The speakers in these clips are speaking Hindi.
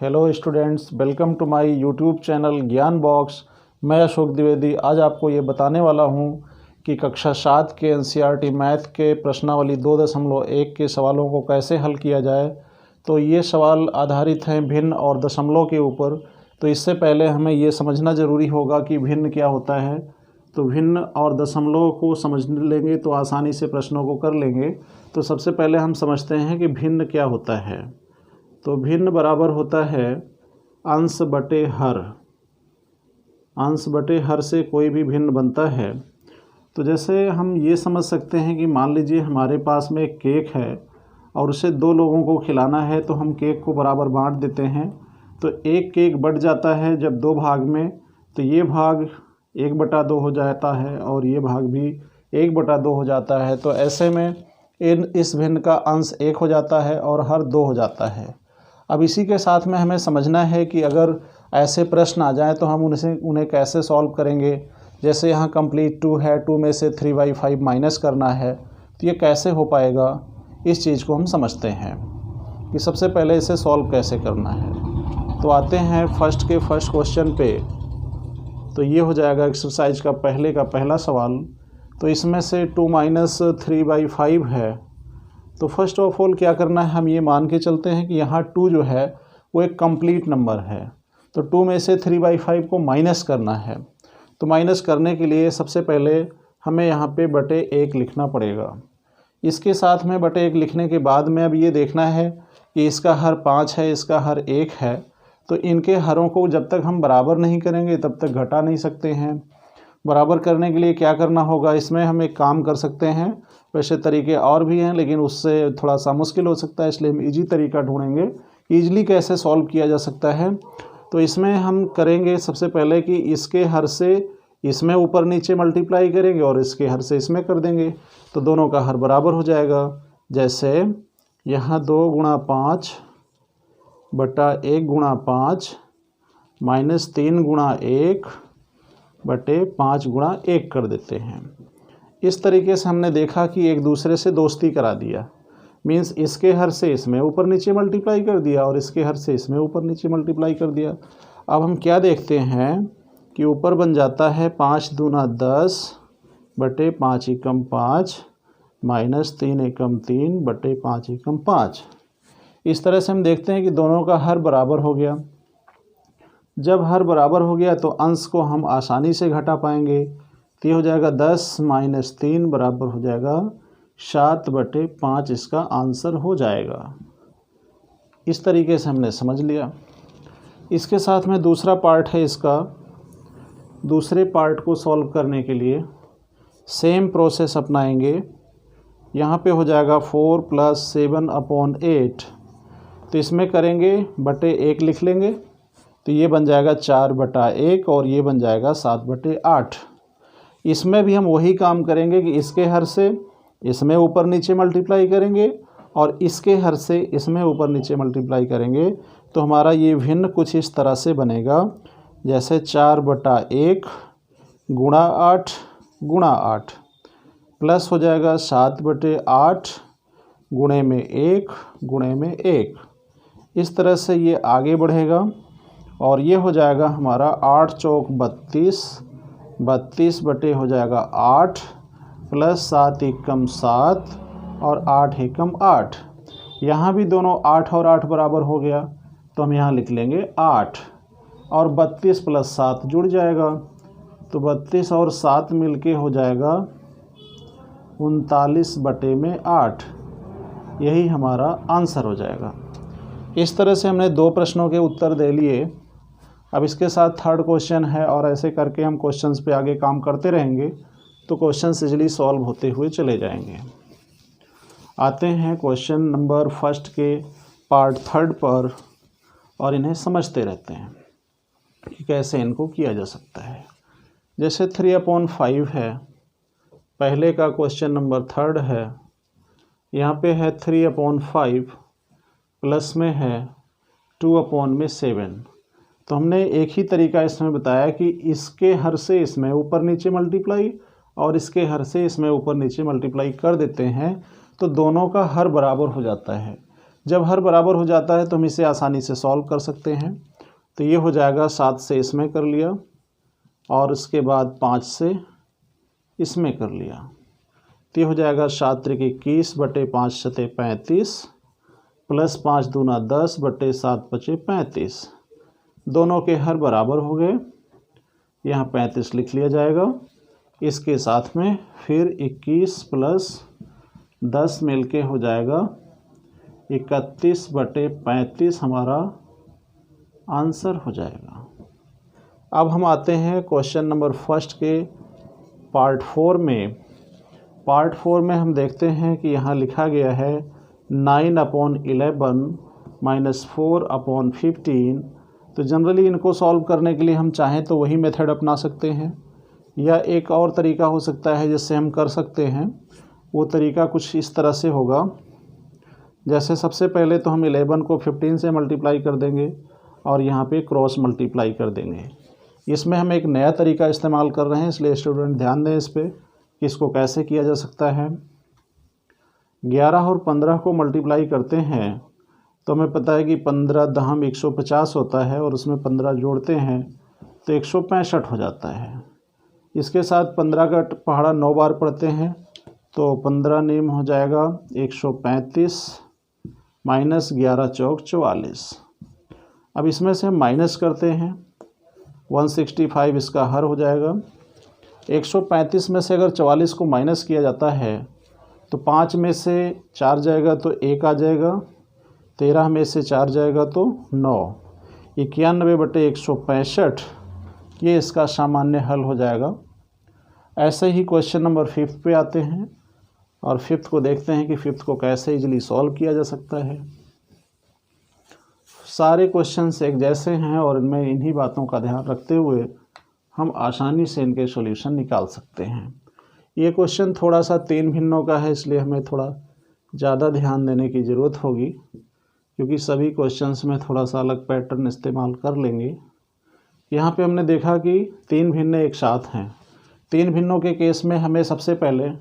Hello students, welcome to my YouTube channel Gyan box. मैं अशोक द्विवेदी आज आपको ये बताने वाला हूँ कि कक्षा 7 के एनसीईआरटी मैथ के प्रश्नावली 2.1 के सवालों को कैसे हल किया जाए। तो ये सवाल आधारित हैं भिन्न और दशमलव के ऊपर। तो इससे पहले हमें ये समझना ज़रूरी होगा कि भिन्न क्या होता है। तो भिन्न और दशमलव को समझ लेंगे तो आसानी से प्रश्नों को कर लेंगे। तो सबसे पहले हम समझते हैं कि भिन्न क्या होता है। तो भिन्न बराबर होता है अंश बटे हर। अंश बटे हर से कोई भी भिन्न बनता है। तो जैसे हम ये समझ सकते हैं कि मान लीजिए हमारे पास में एक केक है और उसे 2 लोगों को खिलाना है, तो हम केक को बराबर बांट देते हैं। तो एक केक बट जाता है जब 2 भाग में, तो ये भाग 1/2 हो जाता है और ये भाग भी 1/2 हो जाता है। तो ऐसे में इस भिन्न का अंश 1 हो जाता है और हर 2 हो जाता है। अब इसी के साथ में हमें समझना है कि अगर ऐसे प्रश्न आ जाएं तो हम उन्हें कैसे सॉल्व करेंगे। जैसे यहाँ कंप्लीट 2 है, 2 में से 3/5 माइनस करना है, तो ये कैसे हो पाएगा, इस चीज़ को हम समझते हैं कि सबसे पहले इसे सॉल्व कैसे करना है। तो आते हैं फर्स्ट क्वेश्चन पे। तो ये हो जाएगा एक्सरसाइज का पहला सवाल। तो इसमें से 2 - 3/5 है। तो फर्स्ट ऑफ ऑल क्या करना है, हम ये मान के चलते हैं कि यहाँ 2 जो है वो एक कंप्लीट नंबर है। तो 2 में से 3/5 को माइनस करना है। तो माइनस करने के लिए सबसे पहले हमें यहाँ पे बटे 1 लिखना पड़ेगा। इसके साथ में बटे 1 लिखने के बाद में अब ये देखना है कि इसका हर 5 है, इसका हर 1 है। तो इनके हरों को जब तक हम बराबर नहीं करेंगे तब तक घटा नहीं सकते हैं। बराबर करने के लिए क्या करना होगा, इसमें हम एक काम कर सकते हैं। वैसे तरीके और भी हैं लेकिन उससे थोड़ा सा मुश्किल हो सकता है, इसलिए हम इजी तरीका ढूंढेंगे। ईजिली कैसे सॉल्व किया जा सकता है। तो इसमें हम करेंगे सबसे पहले कि इसके हर से इसमें ऊपर नीचे मल्टीप्लाई करेंगे और इसके हर से इसमें कर देंगे, तो दोनों का हर बराबर हो जाएगा। जैसे यहाँ 2 × 5 बटा 1 × 5 माइनस 3 × 1 बटे 5 × 1 कर देते हैं। इस तरीके से हमने देखा कि एक दूसरे से दोस्ती करा दिया। मीन्स इसके हर से इसमें ऊपर नीचे मल्टीप्लाई कर दिया और इसके हर से इसमें ऊपर नीचे मल्टीप्लाई कर दिया। अब हम क्या देखते हैं कि ऊपर बन जाता है 5 दूना 10 बटे 5 एकम 5 माइनस 3 एकम 3 बटे 5 एकम 5। इस तरह से हम देखते हैं कि दोनों का हर बराबर हो गया। जब हर बराबर हो गया तो अंश को हम आसानी से घटा पाएंगे। तो ये हो जाएगा 10 - 3 बराबर हो जाएगा 7/5। इसका आंसर हो जाएगा। इस तरीके से हमने समझ लिया। इसके साथ में दूसरा पार्ट है इसका। दूसरे पार्ट को सॉल्व करने के लिए सेम प्रोसेस अपनाएंगे। यहाँ पे हो जाएगा 4 + 7/8। तो इसमें करेंगे बटे 1 लिख लेंगे, तो ये बन जाएगा 4/1 और ये बन जाएगा 7/8। इसमें भी हम वही काम करेंगे कि इसके हर से इसमें ऊपर नीचे मल्टीप्लाई करेंगे और इसके हर से इसमें ऊपर नीचे मल्टीप्लाई करेंगे। तो हमारा ये भिन्न कुछ इस तरह से बनेगा, जैसे 4/1 × 8 × 8 प्लस हो जाएगा 7/8 गुणे में 1 गुणे में 1। इस तरह से ये आगे बढ़ेगा और ये हो जाएगा हमारा 8 चौक 32, 32 बटे हो जाएगा 8 प्लस 7 एकम 7 और 8 एकम 8। यहाँ भी दोनों 8 और 8 बराबर हो गया, तो हम यहाँ लिख लेंगे 8 और 32 + 7 जुड़ जाएगा। तो 32 और 7 मिलके हो जाएगा 39/8। यही हमारा आंसर हो जाएगा। इस तरह से हमने 2 प्रश्नों के उत्तर दे लिए। अब इसके साथ थर्ड क्वेश्चन है और ऐसे करके हम क्वेश्चंस पे आगे काम करते रहेंगे तो क्वेश्चंस इजीली सॉल्व होते हुए चले जाएंगे। आते हैं क्वेश्चन नंबर फर्स्ट के पार्ट 3 पर और इन्हें समझते रहते हैं कि कैसे इनको किया जा सकता है। जैसे 3/5 है, पहले का क्वेश्चन नंबर 3 है। यहाँ पे है 3/5 प्लस में है 2/7। तो हमने एक ही तरीका इसमें बताया कि इसके हर से इसमें ऊपर नीचे मल्टीप्लाई और इसके हर से इसमें ऊपर नीचे मल्टीप्लाई कर देते हैं तो दोनों का हर बराबर हो जाता है। जब हर बराबर हो जाता है तो हम इसे आसानी से सॉल्व कर सकते हैं। तो ये हो जाएगा 7 से इसमें कर लिया और उसके बाद 5 से इसमें कर लिया, तो ये हो जाएगा 7 त्रिक 21 बटे 5 शते 35 प्लस 5 दूना 10 बटे 7 पचे 35। दोनों के हर बराबर हो गए, यहाँ 35 लिख लिया जाएगा। इसके साथ में फिर 21 प्लस 10 मिलके हो जाएगा 31 बटे 35 हमारा आंसर हो जाएगा। अब हम आते हैं क्वेश्चन नंबर फर्स्ट के पार्ट 4 में। पार्ट 4 में हम देखते हैं कि यहाँ लिखा गया है 9/11 माइनस 4/15। तो जनरली इनको सॉल्व करने के लिए हम चाहें तो वही मेथड अपना सकते हैं, या एक और तरीका हो सकता है जिससे हम कर सकते हैं। वो तरीका कुछ इस तरह से होगा, जैसे सबसे पहले तो हम 11 को 15 से मल्टीप्लाई कर देंगे और यहाँ पे क्रॉस मल्टीप्लाई कर देंगे। इसमें हम एक नया तरीका इस्तेमाल कर रहे हैं, इसलिए स्टूडेंट ध्यान दें इस पर कि इसको कैसे किया जा सकता है। 11 और 15 को मल्टीप्लाई करते हैं तो हमें पता है कि 15 दहम 150 होता है और उसमें 15 जोड़ते हैं तो 165 हो जाता है। इसके साथ 15 का पहाड़ा 9 बार पढ़ते हैं तो 15 नीम हो जाएगा 135 माइनस 11 चौक 44। अब इसमें से हम माइनस करते हैं 165, इसका हर हो जाएगा। 135 में से अगर 44 को माइनस किया जाता है तो 5 में से 4 जाएगा तो 1 आ जाएगा, 13 में से 4 जाएगा तो 9, 91 बटे 165 ये इसका सामान्य हल हो जाएगा। ऐसे ही क्वेश्चन नंबर 5 पे आते हैं और 5th को देखते हैं कि 5th को कैसे इजीली सॉल्व किया जा सकता है। सारे क्वेश्चंस एक जैसे हैं और इनमें इन्हीं बातों का ध्यान रखते हुए हम आसानी से इनके सॉल्यूशन निकाल सकते हैं। ये क्वेश्चन थोड़ा सा 3 भिन्नों का है, इसलिए हमें थोड़ा ज़्यादा ध्यान देने की ज़रूरत होगी, क्योंकि सभी क्वेश्चंस में थोड़ा सा अलग पैटर्न इस्तेमाल कर लेंगे। यहाँ पे हमने देखा कि 3 भिन्न एक साथ हैं। 3 भिन्नों के केस में हमें सबसे पहले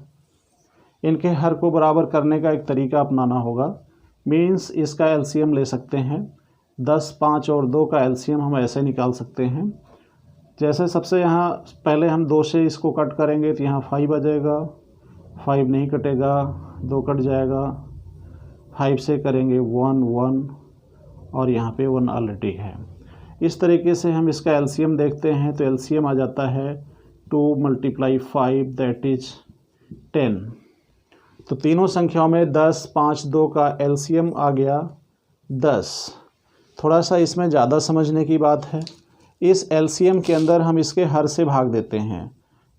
इनके हर को बराबर करने का एक तरीका अपनाना होगा। मीन्स इसका एलसीएम ले सकते हैं। 10, 5 और 2 का एलसीएम हम ऐसे निकाल सकते हैं। जैसे सबसे यहाँ पहले हम 2 से इसको कट करेंगे तो यहाँ 5 आ जाएगा, 5 नहीं कटेगा, 2 कट जाएगा, 5 से करेंगे 1, 1 और यहाँ पे 1 ऑलरेडी है। इस तरीके से हम इसका एलसीएम देखते हैं तो एलसीएम आ जाता है 2 × 5 दैट इज 10। तो तीनों संख्याओं में 10, 5, 2 का एलसीएम आ गया 10। थोड़ा सा इसमें ज़्यादा समझने की बात है। इस एलसीएम के अंदर हम इसके हर से भाग देते हैं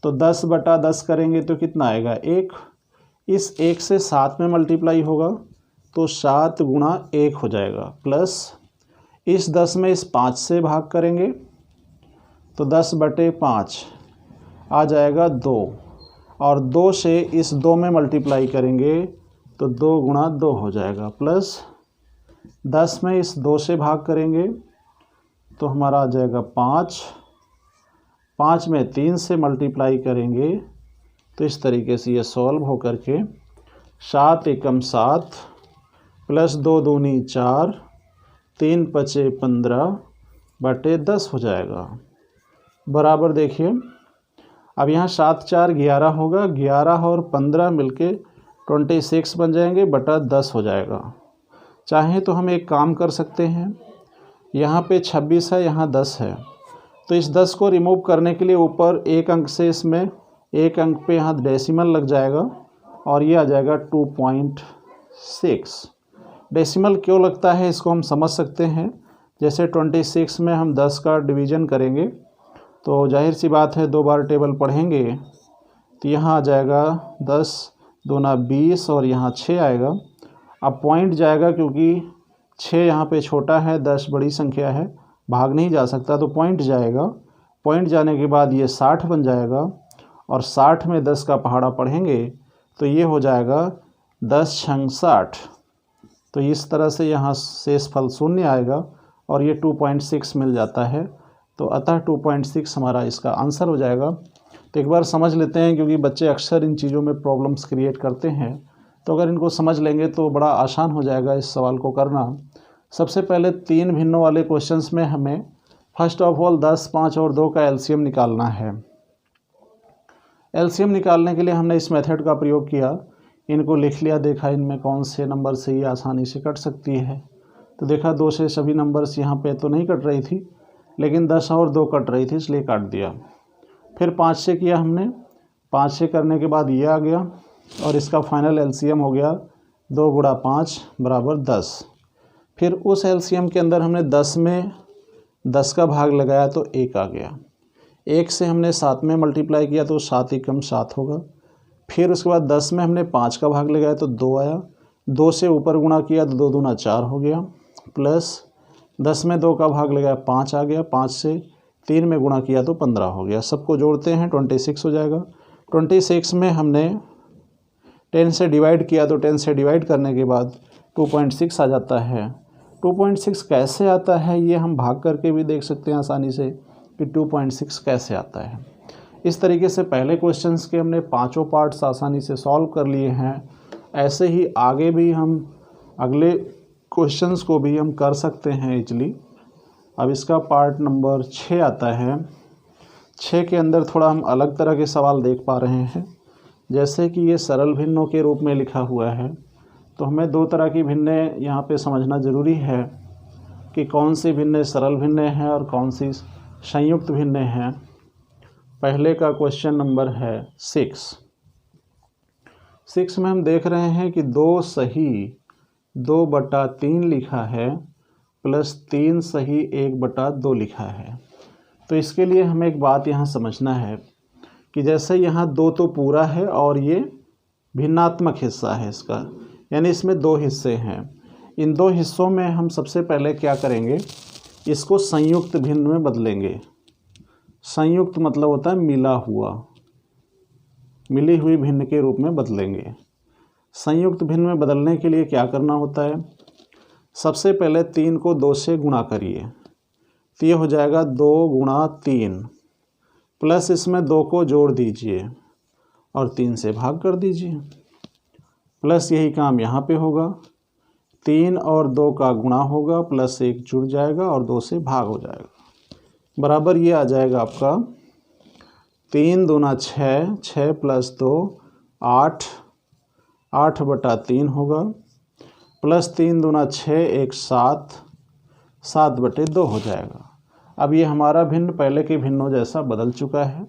तो 10 बटा 10 करेंगे तो कितना आएगा 1। इस 1 से 7 में मल्टीप्लाई होगा तो 7 गुणा 1 हो जाएगा, प्लस इस 10 में इस 5 से भाग करेंगे तो 10 बटे 5 आ जाएगा 2, और 2 से इस 2 में मल्टीप्लाई करेंगे तो 2 गुणा 2 हो जाएगा, प्लस 10 में इस 2 से भाग करेंगे तो हमारा आ जाएगा 5, 5 में 3 से मल्टीप्लाई करेंगे तो इस तरीके से ये सॉल्व हो करके 7 एकम 7 प्लस 2 दूनी 4, 3 पचे 15 बटे 10 हो जाएगा। बराबर देखिए, अब यहाँ 7 4 11 होगा, 11 और 15 मिलके 26 बन जाएंगे बटा 10 हो जाएगा। चाहे तो हम एक काम कर सकते हैं, यहाँ पे 26 है, यहाँ 10 है, तो इस 10 को रिमूव करने के लिए ऊपर एक अंक से इसमें एक अंक पे यहाँ डेसिमल लग जाएगा और ये आ जाएगा 2.6। डेसिमल क्यों लगता है इसको हम समझ सकते हैं। जैसे 26 में हम 10 का डिवीज़न करेंगे तो जाहिर सी बात है 2 बार टेबल पढ़ेंगे तो यहाँ आ जाएगा 10 दूना 20 और यहाँ 6 आएगा। अब पॉइंट जाएगा क्योंकि 6 यहाँ पे छोटा है, 10 बड़ी संख्या है, भाग नहीं जा सकता तो पॉइंट जाएगा। पॉइंट जाने के बाद ये 60 बन जाएगा और 60 में 10 का पहाड़ा पढ़ेंगे तो ये हो जाएगा 10 छंग 60। तो इस तरह से यहाँ शेषफल 0 आएगा और ये 2.6 मिल जाता है। तो अतः 2.6 हमारा इसका आंसर हो जाएगा। तो एक बार समझ लेते हैं, क्योंकि बच्चे अक्सर इन चीज़ों में प्रॉब्लम्स क्रिएट करते हैं। तो अगर इनको समझ लेंगे तो बड़ा आसान हो जाएगा इस सवाल को करना। सबसे पहले 3 भिन्नों वाले क्वेश्चंस में हमें फर्स्ट ऑफ ऑल 10, 5 और 2 का एलसीएम निकालना है। एलसीएम निकालने के लिए हमने इस मेथड का प्रयोग किया, इनको लिख लिया, देखा इनमें कौन से नंबर से ये आसानी से कट सकती है। तो देखा 2 से सभी नंबर्स यहाँ पे तो नहीं कट रही थी, लेकिन 10 और 2 कट रही थी, इसलिए काट दिया। फिर 5 से किया हमने, 5 से करने के बाद ये आ गया और इसका फाइनल एलसीएम हो गया 2 गुणा 5 बराबर 10। फिर उस एलसीएम के अंदर हमने 10 में 10 का भाग लगाया तो 1 आ गया। 1 से हमने 7 में मल्टीप्लाई किया तो 7 एकम 7 होगा। फिर उसके बाद 10 में हमने 5 का भाग लगाया तो 2 आया। 2 से ऊपर गुणा किया तो 2 दूना 4 हो गया, प्लस 10 में 2 का भाग लगाया 5 आ गया। 5 से 3 में गुणा किया तो 15 हो गया। सबको जोड़ते हैं 26 हो जाएगा। 26 में हमने 10 से डिवाइड किया तो 10 से डिवाइड करने के बाद 2.6 आ जाता है। 2.6 कैसे आता है ये हम भाग करके भी देख सकते हैं आसानी से कि 2.6 कैसे आता है। इस तरीके से पहले क्वेश्चंस के हमने 5 पार्ट्स आसानी से सॉल्व कर लिए हैं। ऐसे ही आगे भी हम अगले क्वेश्चंस को भी हम कर सकते हैं इजली। अब इसका पार्ट नंबर 6 आता है। 6 के अंदर थोड़ा हम अलग तरह के सवाल देख पा रहे हैं। जैसे कि ये सरल भिन्नों के रूप में लिखा हुआ है, तो हमें 2 तरह की भिन्ने यहाँ पे समझना ज़रूरी है कि कौन सी भिन्ने सरल भिन्ने हैं और कौन सी संयुक्त भिन्ने हैं। पहले का क्वेश्चन नंबर है 6 में हम देख रहे हैं कि 2 सही 2/3 लिखा है प्लस 3 सही 1/2 लिखा है। तो इसके लिए हमें एक बात यहाँ समझना है कि जैसे यहाँ 2 तो पूरा है और ये भिन्नात्मक हिस्सा है इसका, यानी इसमें 2 हिस्से हैं। इन 2 हिस्सों में हम सबसे पहले क्या करेंगे, इसको संयुक्त भिन्न में बदलेंगे। संयुक्त मतलब होता है मिला हुआ, मिली हुई भिन्न के रूप में बदलेंगे। संयुक्त भिन्न में बदलने के लिए क्या करना होता है, सबसे पहले 3 को 2 से गुणा करिए तो ये हो जाएगा 2 गुणा 3, प्लस इसमें 2 को जोड़ दीजिए और 3 से भाग कर दीजिए, प्लस यही काम यहाँ पे होगा। 3 और 2 का गुणा होगा, प्लस 1 जुड़ जाएगा और 2 से भाग हो जाएगा, बराबर ये आ जाएगा आपका 3 दूना 6, 6 प्लस 2 8, 8/3 होगा, प्लस 3 दूना 6, 1 7, 7/2 हो जाएगा। अब ये हमारा भिन्न पहले के भिन्नों जैसा बदल चुका है।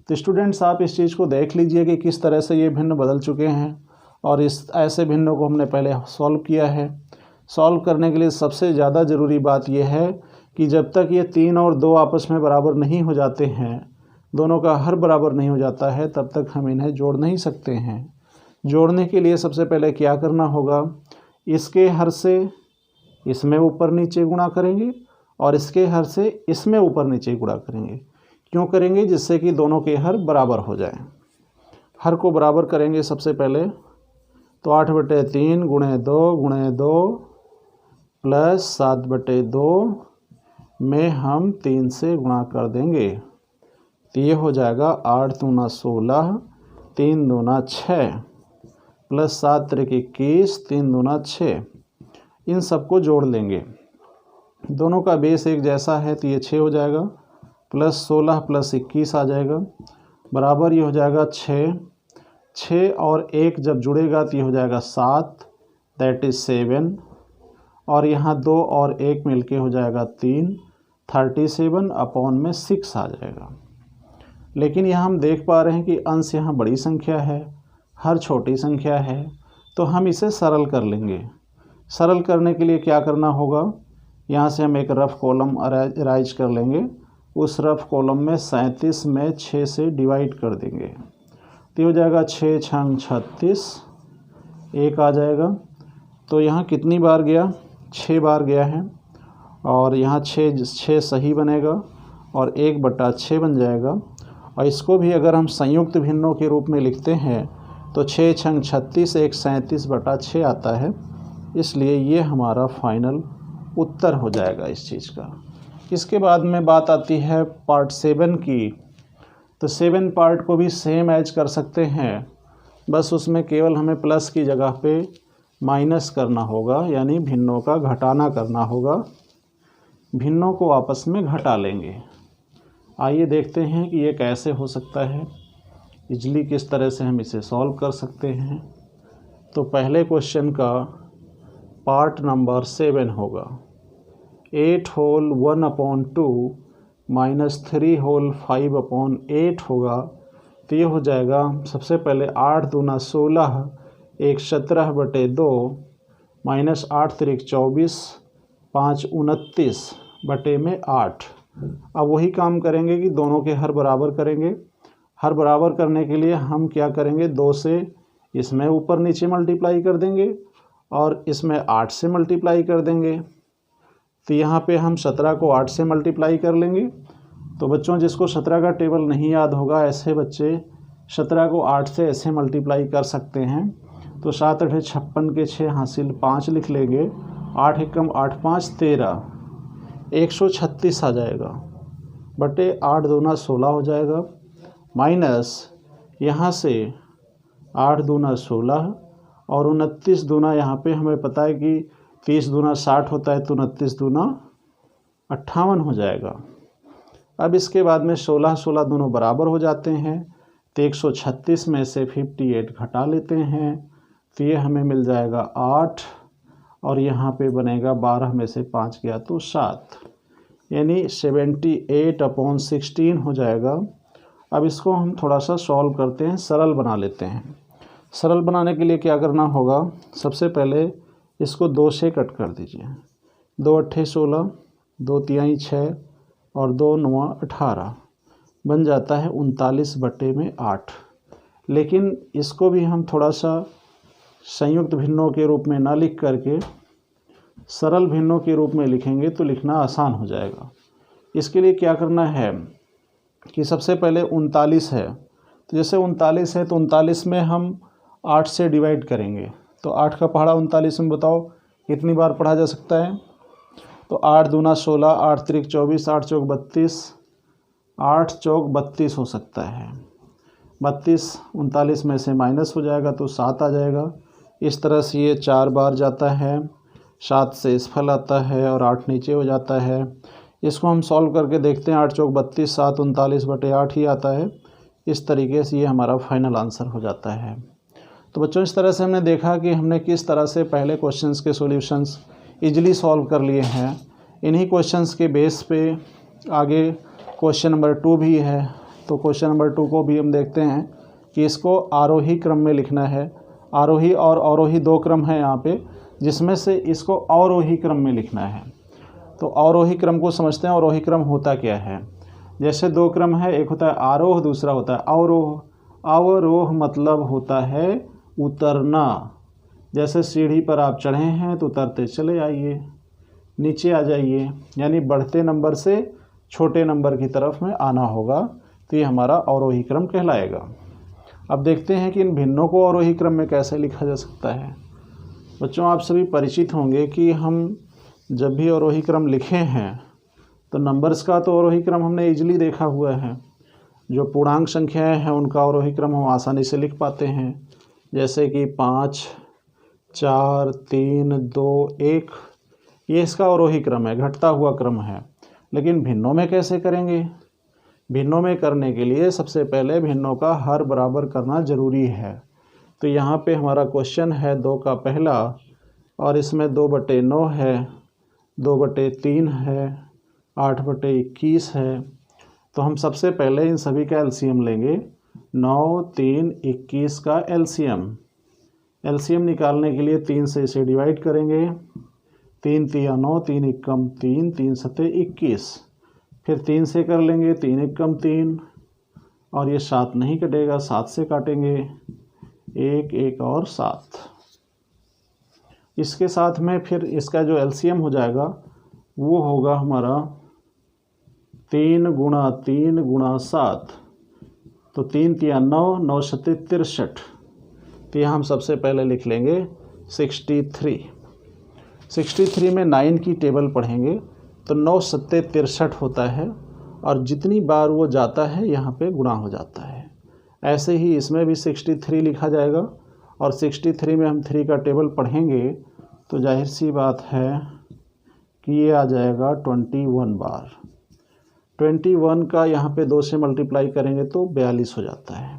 तो स्टूडेंट्स आप इस चीज़ को देख लीजिए कि किस तरह से ये भिन्न बदल चुके हैं और इस ऐसे भिन्नों को हमने पहले सॉल्व किया है। सॉल्व करने के लिए सबसे ज़्यादा ज़रूरी बात यह है कि जब तक ये 3 और 2 आपस में बराबर नहीं हो जाते हैं, दोनों का हर बराबर नहीं हो जाता है, तब तक हम इन्हें जोड़ नहीं सकते हैं। जोड़ने के लिए सबसे पहले क्या करना होगा, इसके हर से इसमें ऊपर नीचे गुणा करेंगे और इसके हर से इसमें ऊपर नीचे गुणा करेंगे। क्यों करेंगे, जिससे कि दोनों के हर बराबर हो जाए। हर को बराबर करेंगे सबसे पहले, तो 8/3 गुणे 2 प्लस 7/2 में हम 3 से गुणा कर देंगे तो ये हो जाएगा 8 दूना 16, 3 दूना 6 प्लस 7 त्रिक 21, 3 दूना 6। इन सबको जोड़ लेंगे, दोनों का बेस एक जैसा है तो ये 6 हो जाएगा, प्लस 16 प्लस 21 आ जाएगा, बराबर ये हो जाएगा 6 और 1 जब जुड़ेगा तो ये हो जाएगा 7, दैट इज़ 7, और यहाँ 2 और 1 मिलके हो जाएगा 3, 37/6 आ जाएगा। लेकिन यहाँ हम देख पा रहे हैं कि अंश यहाँ बड़ी संख्या है, हर छोटी संख्या है, तो हम इसे सरल कर लेंगे। सरल करने के लिए क्या करना होगा, यहाँ से हम एक रफ कॉलम अराइज कर लेंगे। उस रफ कॉलम में 37 में 6 से डिवाइड कर देंगे तो हो जाएगा 6 छंग 36, 1 आ जाएगा। तो यहाँ कितनी बार गया, 6 बार गया है, और यहाँ 6 सही बनेगा और 1/6 बन जाएगा। और इसको भी अगर हम संयुक्त भिन्नों के रूप में लिखते हैं तो 6 छंग 36, 1 37/6 आता है। इसलिए ये हमारा फाइनल उत्तर हो जाएगा इस चीज़ का। इसके बाद में बात आती है पार्ट 7 की। तो 7 पार्ट को भी सेम एज कर सकते हैं। बस उसमें केवल हमें प्लस की जगह पे माइनस करना होगा, यानी भिन्नों का घटाना करना होगा। भिन्नों को आपस में घटा लेंगे। आइए देखते हैं कि ये कैसे हो सकता है, इजली किस तरह से हम इसे सॉल्व कर सकते हैं। तो पहले क्वेश्चन का पार्ट नंबर 7 होगा। 8 होल 1/2 माइनस 3 होल 5/8 होगा। तो ये हो जाएगा सबसे पहले 8 दूना 16, 1 17/2 माइनस 8 3 24, 5 29/8। अब वही काम करेंगे कि दोनों के हर बराबर करेंगे। हर बराबर करने के लिए हम क्या करेंगे, 2 से इसमें ऊपर नीचे मल्टीप्लाई कर देंगे और इसमें 8 से मल्टीप्लाई कर देंगे। तो यहाँ पे हम 17 को 8 से मल्टीप्लाई कर लेंगे। तो बच्चों जिसको 17 का टेबल नहीं याद होगा, ऐसे बच्चे 17 को 8 से ऐसे मल्टीप्लाई कर सकते हैं। तो 7 8 56 के 6 हासिल 5 लिख लेंगे। 8 एकम 8 5 13, 136 आ जाएगा बटे 8 दूना 16 हो जाएगा। माइनस यहाँ से 8 दूना 16 और 29 दूना, यहाँ पे हमें पता है कि 30 दूना 60 होता है, तो 29 दूना 58 हो जाएगा। अब इसके बाद में 16 16 दोनों बराबर हो जाते हैं। तो 136 में से 58 घटा लेते हैं। तो ये हमें मिल जाएगा 8 और यहाँ पे बनेगा 12 में से 5 गया तो 7, यानी 78/16 हो जाएगा। अब इसको हम थोड़ा सा सॉल्व करते हैं, सरल बना लेते हैं। सरल बनाने के लिए क्या करना होगा, सबसे पहले इसको 2 से कट कर दीजिए। 2 8 16, 2 3 6 और 2 9 18 बन जाता है 39/8। लेकिन इसको भी हम थोड़ा सा संयुक्त भिन्नों के रूप में ना लिख करके सरल भिन्नों के रूप में लिखेंगे तो लिखना आसान हो जाएगा। इसके लिए क्या करना है कि सबसे पहले 39 है, तो जैसे 39 है तो 39 में हम 8 से डिवाइड करेंगे। तो 8 का पहाड़ा 39 में बताओ कितनी बार पढ़ा जा सकता है। तो 8 दूना 16, 8 3 24, 8 चौक 32, 8 चौक 32 हो सकता है। 32 39 में से माइनस हो जाएगा तो 7 आ जाएगा। इस तरह से ये 4 बार जाता है, 7 से इसफल आता है और 8 नीचे हो जाता है। इसको हम सॉल्व करके देखते हैं। 8 चौक 32, 7 39/8 ही आता है। इस तरीके से ये हमारा फाइनल आंसर हो जाता है। तो बच्चों इस तरह से हमने देखा कि हमने किस तरह से पहले क्वेश्चंस के सॉल्यूशंस इजीली सॉल्व कर लिए हैं। इन्हीं क्वेश्चंस के बेस पे आगे क्वेश्चन नंबर 2 भी है। तो क्वेश्चन नंबर 2 को भी हम देखते हैं कि इसको आरोही क्रम में लिखना है। आरोही और अवरोही 2 क्रम है यहाँ पे, जिसमें से इसको अवरोही क्रम में लिखना है। तो अवरोही क्रम को समझते हैं। अवरोही क्रम होता क्या है, जैसे 2 क्रम है, एक होता है आरोह, दूसरा होता है अवरोह। अवरोह मतलब होता है उतरना। जैसे सीढ़ी पर आप चढ़े हैं तो उतरते चले आइए, नीचे आ जाइए, यानी बढ़ते नंबर से छोटे नंबर की तरफ में आना होगा। तो ये हमारा अवरोही क्रम कहलाएगा। अब देखते हैं कि इन भिन्नों को अवरोही क्रम में कैसे लिखा जा सकता है। बच्चों आप सभी परिचित होंगे कि हम जब भी अवरोही क्रम लिखे हैं तो नंबर्स का तो अवरोही क्रम हमने इजीली देखा हुआ है। जो पूर्णांक संख्याएं हैं उनका अवरोही क्रम हम आसानी से लिख पाते हैं, जैसे कि 5 4 3 2 1, ये इसका अवरोही क्रम है, घटता हुआ क्रम है। लेकिन भिन्नों में कैसे करेंगे। भिन्नों में करने के लिए सबसे पहले भिन्नों का हर बराबर करना ज़रूरी है। तो यहाँ पे हमारा क्वेश्चन है 2 का पहला, और इसमें 2/9 है, 2/3 है, 8/21 है। तो हम सबसे पहले इन सभी का एलसीएम लेंगे। 9 3 21 का एलसीएम निकालने के लिए 3 से इसे डिवाइड करेंगे। 3 3 9, 3 एकम 3, 3 7 21, फिर 3 से कर लेंगे, 3 एकम 3, और ये 7 नहीं कटेगा, 7 से काटेंगे, 1 1 और 7। इसके साथ में फिर इसका जो एलसीएम हो जाएगा वो होगा हमारा 3 गुणा 3 गुणा 7। तो 3 3 9, 9 7 63। तो यहाँ हम सबसे पहले लिख लेंगे 63 में 9 की टेबल पढ़ेंगे तो 9 7 63 होता है, और जितनी बार वो जाता है यहाँ पे गुणा हो जाता है। ऐसे ही इसमें भी 63 लिखा जाएगा और 63 में हम 3 का टेबल पढ़ेंगे तो जाहिर सी बात है कि ये आ जाएगा 21 बार। 21 का यहाँ पे 2 से मल्टीप्लाई करेंगे तो 42 हो जाता है।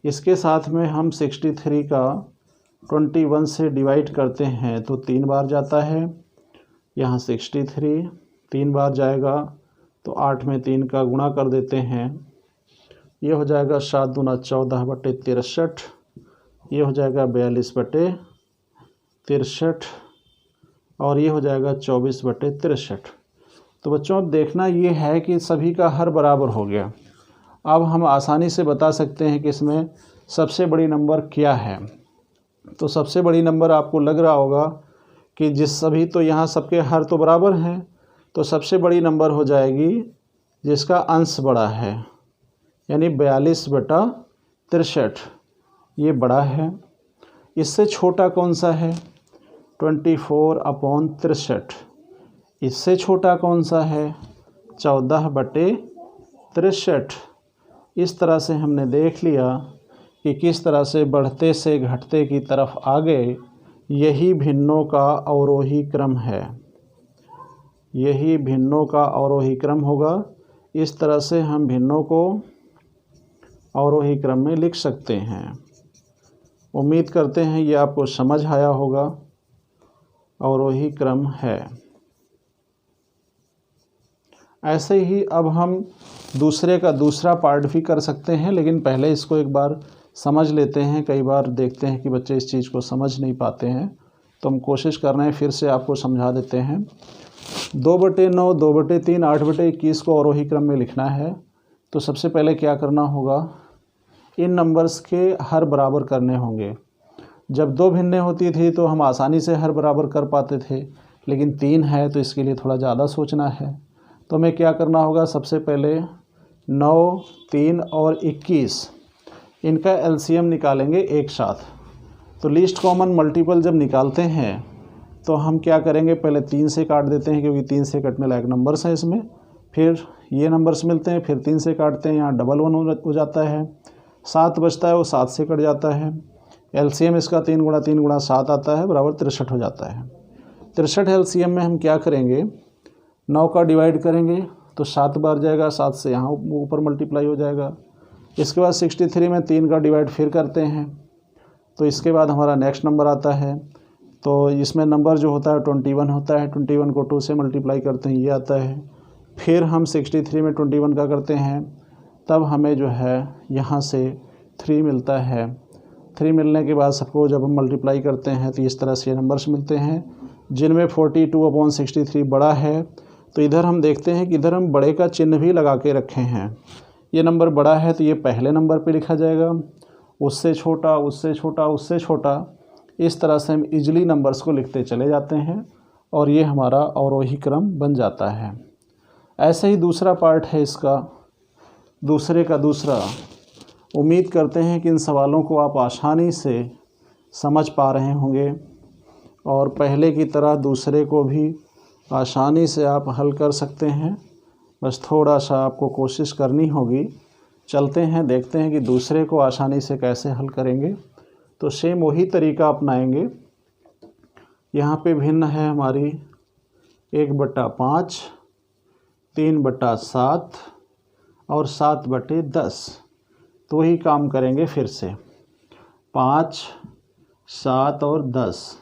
इसके साथ में हम 63 का 21 से डिवाइड करते हैं तो 3 बार जाता है। यहाँ 63 3 बार जाएगा तो 8 में 3 का गुणा कर देते हैं। ये हो जाएगा 7 दूना 14 बटे 63। ये हो जाएगा 42 बटे 63 और ये हो जाएगा 24 बटे 63। तो बच्चों अब देखना ये है कि सभी का हर बराबर हो गया। अब हम आसानी से बता सकते हैं कि इसमें सबसे बड़ी नंबर क्या है। तो सबसे बड़ी नंबर आपको लग रहा होगा कि जिस सभी तो यहाँ सबके हर तो बराबर हैं, तो सबसे बड़ी नंबर हो जाएगी जिसका अंश बड़ा है, यानी 42 बटा 63 ये बड़ा है। इससे छोटा कौन सा है? 24/63। इससे छोटा कौन सा है? 14 बटे 63। इस तरह से हमने देख लिया कि किस तरह से बढ़ते से घटते की तरफ आ गए। यही भिन्नों का अवरोही क्रम है। यही भिन्नों का अवरोही क्रम होगा। इस तरह से हम भिन्नों को अवरोही क्रम में लिख सकते हैं। उम्मीद करते हैं ये आपको समझ आया होगा। अवरोही क्रम है। ऐसे ही अब हम दूसरे का दूसरा पार्ट भी कर सकते हैं, लेकिन पहले इसको एक बार समझ लेते हैं। कई बार देखते हैं कि बच्चे इस चीज़ को समझ नहीं पाते हैं, तो हम कोशिश कर रहे हैं फिर से आपको समझा देते हैं। 2/9, 2/3, 8/21 को अवरोही क्रम में लिखना है। तो सबसे पहले क्या करना होगा? इन नंबर्स के हर बराबर करने होंगे। जब 2 भिन्नें होती थी तो हम आसानी से हर बराबर कर पाते थे, लेकिन 3 है तो इसके लिए थोड़ा ज़्यादा सोचना है। तो हमें क्या करना होगा? सबसे पहले 9, 3 और 21 इनका एलसीएम निकालेंगे एक साथ। तो लीस्ट कॉमन मल्टीपल जब निकालते हैं तो हम क्या करेंगे? पहले 3 से काट देते हैं, क्योंकि 3 से कटने लायक नंबर्स हैं इसमें। फिर ये नंबर्स मिलते हैं, फिर 3 से काटते हैं, यहाँ डबल 1 हो जाता है। 7 बचता है, वो 7 से कट जाता है। एलसीएम इसका 3 गुणा 3 गुणा 7 आता है, बराबर 63 हो जाता है। 63 एलसीएम में हम क्या करेंगे? 9 का डिवाइड करेंगे तो 7 बार जाएगा, 7 से यहाँ ऊपर मल्टीप्लाई हो जाएगा। इसके बाद 63 में 3 का डिवाइड फिर करते हैं, तो इसके बाद हमारा नेक्स्ट नंबर आता है। तो इसमें नंबर जो होता है 21 होता है। 21 को 2 से मल्टीप्लाई करते हैं, ये आता है। फिर हम 63 में 21 का करते हैं, तब हमें जो है यहाँ से 3 मिलता है। 3 मिलने के बाद सबको जब हम मल्टीप्लाई करते हैं तो इस तरह से नंबर्स मिलते हैं, जिनमें 42/63 बड़ा है। तो इधर हम देखते हैं कि इधर हम बड़े का चिन्ह भी लगा के रखे हैं। ये नंबर बड़ा है तो ये पहले नंबर पे लिखा जाएगा, उससे छोटा, उससे छोटा, उससे छोटा। इस तरह से हम इजली नंबर्स को लिखते चले जाते हैं और ये हमारा अवरोही क्रम बन जाता है। ऐसे ही दूसरा पार्ट है इसका, दूसरे का दूसरा। उम्मीद करते हैं कि इन सवालों को आप आसानी से समझ पा रहे होंगे और पहले की तरह दूसरे को भी आसानी से आप हल कर सकते हैं। बस थोड़ा सा आपको कोशिश करनी होगी। चलते हैं, देखते हैं कि दूसरे को आसानी से कैसे हल करेंगे। तो सेम वही तरीका अपनाएंगे। यहाँ पे भिन्न है हमारी 1/5, 3/7 और 7/10। तो वही काम करेंगे फिर से। 5, 7 और 10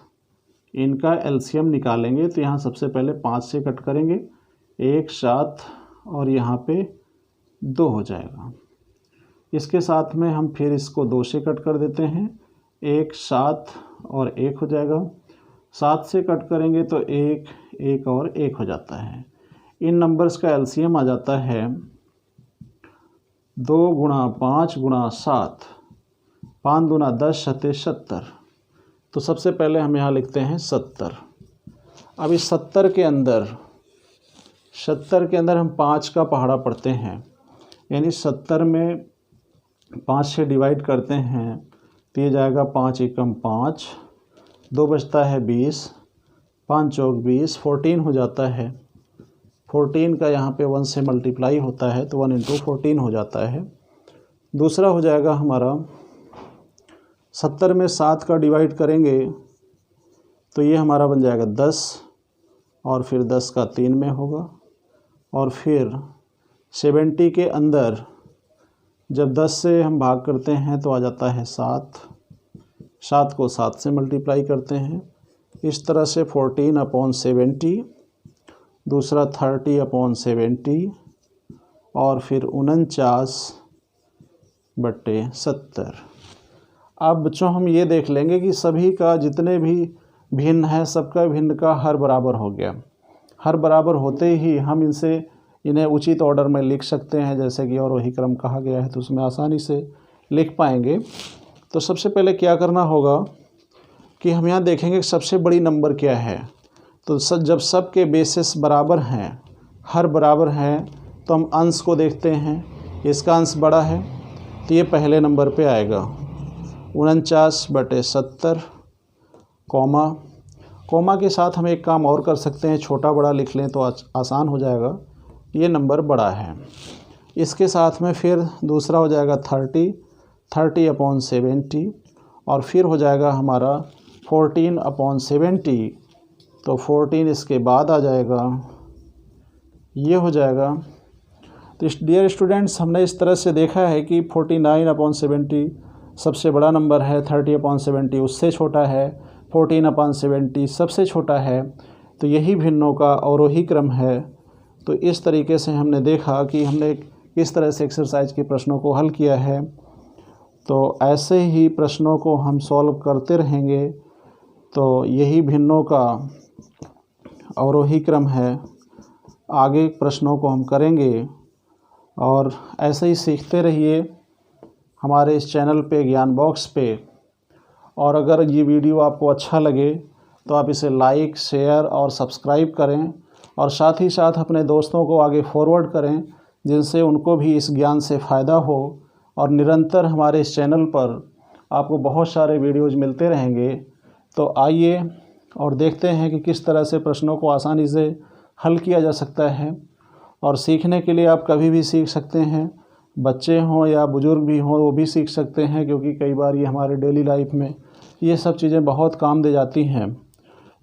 इनका एलसीएम निकालेंगे। तो यहाँ सबसे पहले 5 से कट करेंगे, 1, 7 और यहाँ पे 2 हो जाएगा। इसके साथ में हम फिर इसको 2 से कट कर देते हैं, 1, 7 और 1 हो जाएगा। 7 से कट करेंगे तो 1, 1 और 1 हो जाता है। इन नंबर्स का एलसीएम आ जाता है 2 गुणा 5 गुणा 7, 5 दूना 10 सते 70। तो सबसे पहले हम यहाँ लिखते हैं 70। अब इस 70 के अंदर हम 5 का पहाड़ा पढ़ते हैं, यानी 70 में 5 से डिवाइड करते हैं तो ये जाएगा 5 एकम 5, 2 बचता है 20, 5 चौक 20, 14 हो जाता है। 14 का यहाँ पे 1 से मल्टीप्लाई होता है तो 1 × 14 हो जाता है। दूसरा हो जाएगा हमारा 70 में 7 का डिवाइड करेंगे तो ये हमारा बन जाएगा 10, और फिर 10 का 3 में होगा, और फिर 70 के अंदर जब 10 से हम भाग करते हैं तो आ जाता है 7, 7 को 7 से मल्टीप्लाई करते हैं। इस तरह से 14/70, दूसरा 30/70, और फिर 49/70। अब बच्चों हम ये देख लेंगे कि सभी का जितने भी भिन्न है सबका भिन्न का हर बराबर हो गया। हर बराबर होते ही हम इन्हें उचित ऑर्डर में लिख सकते हैं, जैसे कि और वही क्रम कहा गया है तो उसमें आसानी से लिख पाएंगे। तो सबसे पहले क्या करना होगा कि हम यहाँ देखेंगे कि सबसे बड़ी नंबर क्या है। तो जब सब के बेसिस बराबर हैं, हर बराबर हैं, तो हम अंश को देखते हैं। इसका अंश बड़ा है तो ये पहले नंबर पे आएगा 49/70, कॉमा के साथ हम एक काम और कर सकते हैं, छोटा बड़ा लिख लें तो आसान हो जाएगा। ये नंबर बड़ा है। इसके साथ में फिर दूसरा हो जाएगा 30/70, और फिर हो जाएगा हमारा 14/70, तो 14 इसके बाद आ जाएगा, ये हो जाएगा। तो डियर स्टूडेंट्स, हमने इस तरह से देखा है कि 49/70 सबसे बड़ा नंबर है, 30/70 उससे छोटा है, 14/70 सबसे छोटा है। तो यही भिन्नों का अवरोही क्रम है। तो इस तरीके से हमने देखा कि हमने किस तरह से एक्सरसाइज के प्रश्नों को हल किया है। तो ऐसे ही प्रश्नों को हम सॉल्व करते रहेंगे। तो यही भिन्नों का अवरोही क्रम है। आगे प्रश्नों को हम करेंगे और ऐसे ही सीखते रहिए हमारे इस चैनल पे, ज्ञान बॉक्स पे। और अगर ये वीडियो आपको अच्छा लगे तो आप इसे लाइक, शेयर और सब्सक्राइब करें, और साथ ही साथ अपने दोस्तों को आगे फॉरवर्ड करें जिनसे उनको भी इस ज्ञान से फ़ायदा हो। और निरंतर हमारे इस चैनल पर आपको बहुत सारे वीडियोज़ मिलते रहेंगे। तो आइए और देखते हैं कि किस तरह से प्रश्नों को आसानी से हल किया जा सकता है। और सीखने के लिए आप कभी भी सीख सकते हैं, बच्चे हों या बुज़ुर्ग भी हों वो भी सीख सकते हैं, क्योंकि कई बार ये हमारे डेली लाइफ में ये सब चीज़ें बहुत काम दे जाती हैं।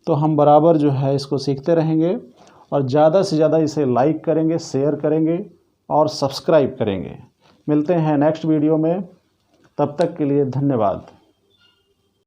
तो हम बराबर जो है इसको सीखते रहेंगे और ज़्यादा से ज़्यादा इसे लाइक करेंगे, शेयर करेंगे और सब्सक्राइब करेंगे। मिलते हैं नेक्स्ट वीडियो में, तब तक के लिए धन्यवाद।